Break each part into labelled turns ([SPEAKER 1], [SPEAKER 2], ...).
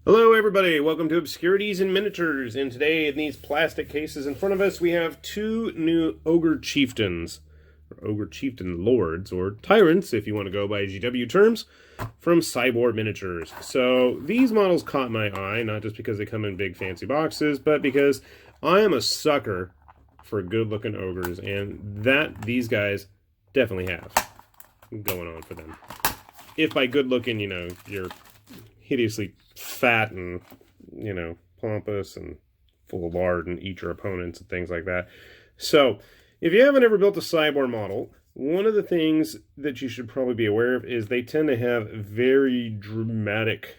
[SPEAKER 1] Hello everybody, welcome to Obscurities in Miniatures, and today in these plastic cases in front of us we have two new Ogre Chieftains, or Ogre Chieftain Lords, or Tyrants if you want to go by GW terms, from Scibor Miniatures. So these models caught my eye, not just because they come in big fancy boxes, but because I am a sucker for good looking ogres, and that these guys definitely have going on for them. If by good looking, you know, you're hideously fat and, you know, pompous and full of lard and eat your opponents and things like that. So, if you haven't ever built a Scibor model, one of the things that you should probably be aware of is they tend to have very dramatic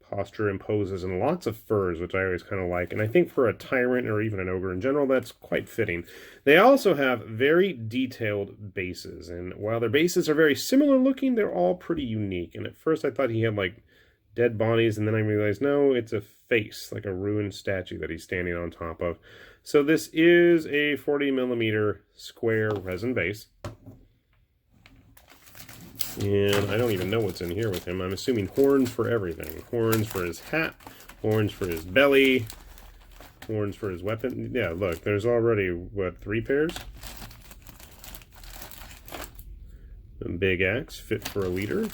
[SPEAKER 1] posture and poses and lots of furs, which I always kind of like. And I think for a tyrant or even an ogre in general, that's quite fitting. They also have very detailed bases, and while their bases are very similar looking, they're all pretty unique. And at first I thought he had like dead bodies, and then I realized no, it's a face, like a ruined statue that he's standing on top of. So this is a 40mm square resin base. And I don't even know what's in here with him. I'm assuming horns for everything. Horns for his hat, horns for his belly, horns for his weapon. Yeah, look, there's already, what, 3 pairs? A big axe, fit for a leader.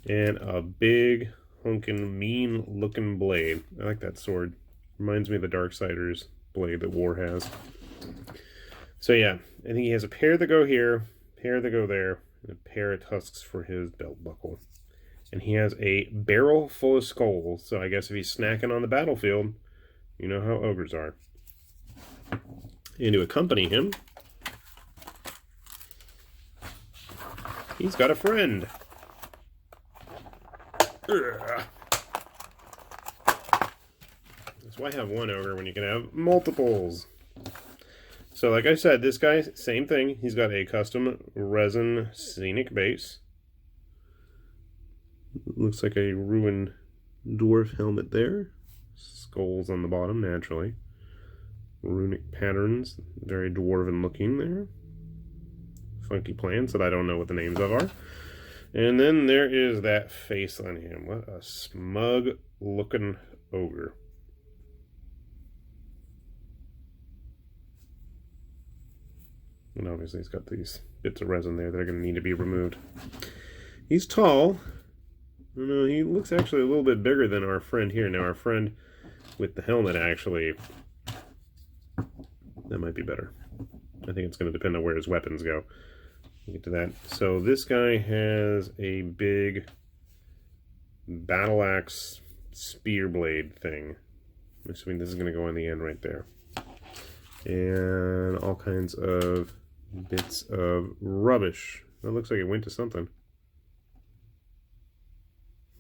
[SPEAKER 1] And a big, hunkin', mean-looking blade. I like that sword. Reminds me of the Darksiders blade that War has. So yeah, I think he has a pair that go here, pair that go there, and a pair of tusks for his belt buckle. And he has a barrel full of skulls, so I guess if he's snacking on the battlefield, you know how ogres are. And to accompany him, he's got a friend. Ugh. That's why have one ogre when you can have multiples. So like I said, this guy, same thing. He's got a custom resin scenic base. Looks like a ruined dwarf helmet there. Skulls on the bottom, naturally. Runic patterns, very dwarven looking there. Funky plants that I don't know what the names of are. And then there is that face on him. What a smug looking ogre. And obviously he's got these bits of resin there that are going to need to be removed. He's tall. I don't know, he looks actually a little bit bigger than our friend here. Now our friend with the helmet actually, that might be better. I think it's going to depend on where his weapons go. We'll get to that. So this guy has a big battle axe spear blade thing. I'm assuming this is going to go on the end right there. And all kinds of bits of rubbish. That looks like it went to something.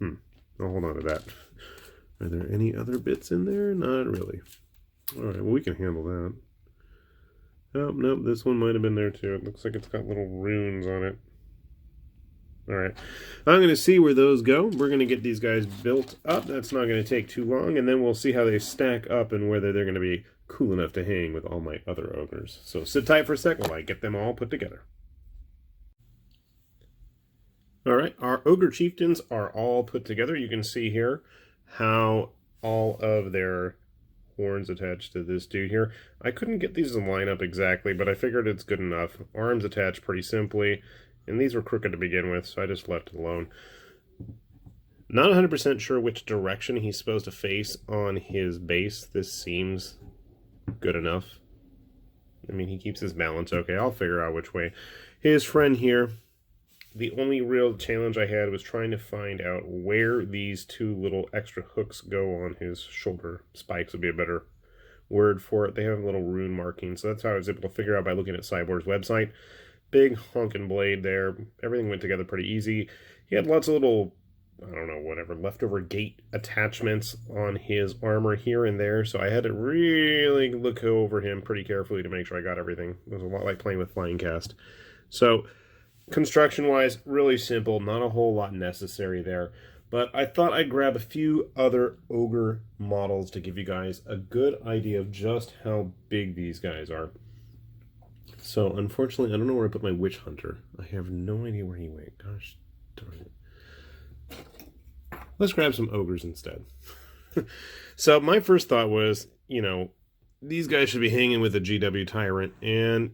[SPEAKER 1] I'll hold on to that. Are there any other bits in there? Not really. Alright, well we can handle that. Oh, nope, this one might have been there too. It looks like it's got little runes on it. Alright, I'm going to see where those go. We're going to get these guys built up. That's not going to take too long, and then we'll see how they stack up and whether they're going to be cool enough to hang with all my other ogres. So sit tight for a sec while I get them all put together. Alright, our Ogre Chieftains are all put together. You can see here how all of their horns attached to this dude here. I couldn't get these to line up exactly, but I figured it's good enough. Arms attached pretty simply, and these were crooked to begin with, so I just left it alone. Not 100% sure which direction he's supposed to face on his base. This seems good enough. I mean, he keeps his balance okay. I'll figure out which way. His friend here, the only real challenge I had was trying to find out where these 2 little extra hooks go on his shoulder. Spikes would be a better word for it. They have little rune markings, so that's how I was able to figure out by looking at Scibor's website. Big honking blade there. Everything went together pretty easy. He had lots of little, I don't know, whatever, leftover gate attachments on his armor here and there, so I had to really look over him pretty carefully to make sure I got everything. It was a lot like playing with Flying Cast. So construction-wise, really simple, not a whole lot necessary there. But I thought I'd grab a few other ogre models to give you guys a good idea of just how big these guys are. So, unfortunately, I don't know where I put my Witch Hunter. I have no idea where he went. Gosh darn it. let's grab some ogres instead. So my first thought was, these guys should be hanging with a GW Tyrant, and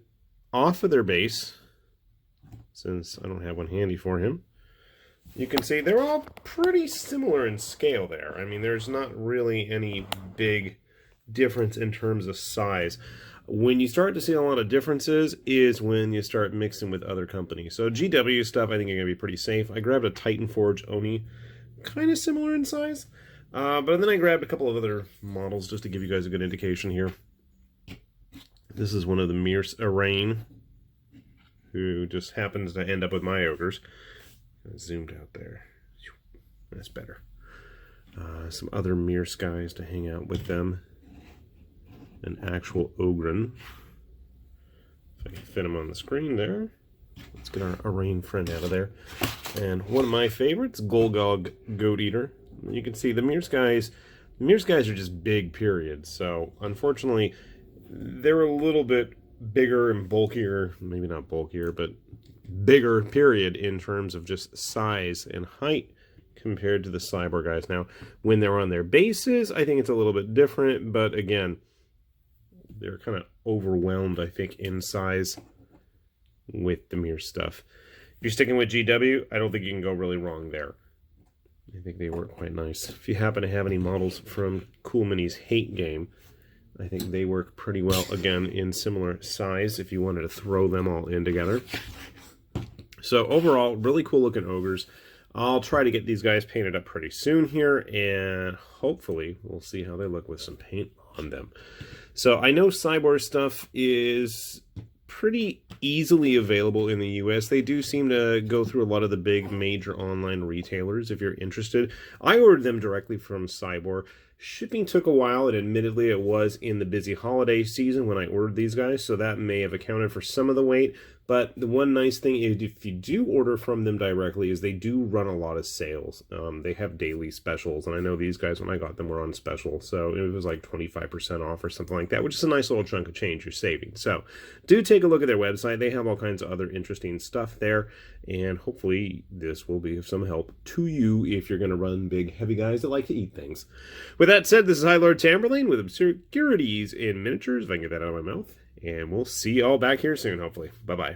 [SPEAKER 1] off of their base, since I don't have one handy for him, you can see they're all pretty similar in scale there. I mean, there's not really any big difference in terms of size. When you start to see a lot of differences is when you start mixing with other companies. So GW stuff, I think, are going to be pretty safe. I grabbed a Titan Forge Oni, kind of similar in size. But then I grabbed a couple of other models just to give you guys a good indication here. This is one of the Mirce Arain, who just happens to end up with my ogres. Zoomed out there. That's better. Some other Mirce guys to hang out with them. An actual Ogren. If I can fit him on the screen there. Let's get our Arain friend out of there. And one of my favorites, Golgog Goat Eater. You can see the Mirce guys are just big, period. So, unfortunately, they're a little bit bigger and bulkier, maybe not bulkier, but bigger, period, in terms of just size and height compared to the Scibor guys. Now, when they're on their bases, I think it's a little bit different, but again, they're kind of overwhelmed, I think, in size with the Mirce stuff. If you're sticking with GW, I don't think you can go really wrong there. I think they work quite nice. If you happen to have any models from Cool Mini's Hate game, I think they work pretty well, again, in similar size if you wanted to throw them all in together. So overall, really cool looking ogres. I'll try to get these guys painted up pretty soon here, and hopefully we'll see how they look with some paint on them. So I know Scibor stuff is pretty easily available in the US. They do seem to go through a lot of the big major online retailers if you're interested. I ordered them directly from Scibor. Shipping took a while, and admittedly it was in the busy holiday season when I ordered these guys, so that may have accounted for some of the wait. But the one nice thing is if you do order from them directly is they do run a lot of sales. They have daily specials, and I know these guys, when I got them, were on special, so it was like 25% off or something like that, which is a nice little chunk of change you're saving. So do take a look at their website. They have all kinds of other interesting stuff there, and hopefully this will be of some help to you if you're going to run big, heavy guys that like to eat things. With that said, this is High Lord Tamberlane with Obscurities in Miniatures, if I can get that out of my mouth. And we'll see you all back here soon, hopefully. Bye-bye.